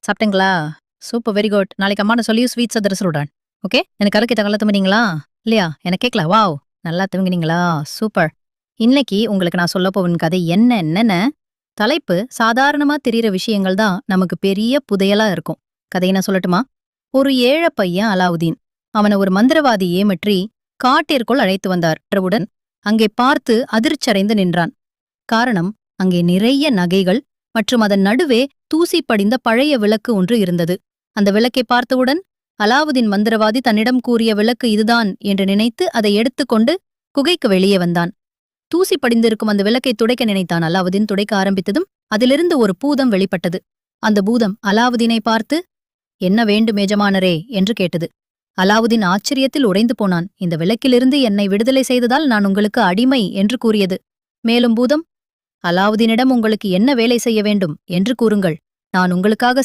சாப்பிட்டீங்களா? Super very good. நாளைக்கு அம்மாட்ட சொல்லி ஸ்வீட்ஸ தர சொல்றேன். ஓகே? எனக்கு கலக்கி நல்லா தூங்குனீங்களா? இல்லையா? எனக்கு கேட்கல. வாவ்! நல்லா தூங்குனீங்களா? சூப்பர். இன்னைக்கு உங்களுக்கு நான் சொல்லப் போகும் கதை என்னன்னு தலைப்பு சாதாரணமா தெரியிற விஷயங்கள் தான் நமக்கு பெரிய புதையலா இருக்கும். கதைய நான் சொல்லட்டுமா? ஒரு ஏழை பையன் அலாவுதீன். அவன ஒரு மந்திரவாதி ஏமாற்றி காட்டிற்குள் அழைத்து வந்தார். என்றவுடன் அங்கே பார்த்து அதிர்ச்சடைந்து நின்றான். காரணம், அங்கே நிறைய நகைகள் மற்றும் அதன் நடுவே தூசி படிந்த பழைய விளக்கு ஒன்று இருந்தது. அந்த விளக்கை பார்த்தவுடன் அலாவுதீன் மந்திரவாதி தன்னிடம் கூறிய விளக்கு இதுதான் என்று நினைத்து அதை எடுத்துக்கொண்டு குகைக்கு வெளியே வந்தான். தூசி படிந்திருக்கும் அந்த விளக்கை துடைக்க நினைத்தான். அலாவுதீன் துடைக்க ஆரம்பித்ததும் அதிலிருந்து ஒரு பூதம் வெளிப்பட்டது. அந்த பூதம் அலாவுதீனை பார்த்து, "என்ன வேண்டும் எஜமானரே?" என்று கேட்டது. அலாவுதீன் ஆச்சரியத்தில் உறைந்து போனான். "இந்த விளக்கிலிருந்து என்னை விடுதலை செய்ததால் நான் உங்களுக்கு அடிமை" என்று கூறியது. மேலும் பூதம், "அலாவுதீனிடம் உங்களுக்கு என்ன வேலை செய்ய வேண்டும் என்று கூறுங்கள். நான் உங்களுக்காக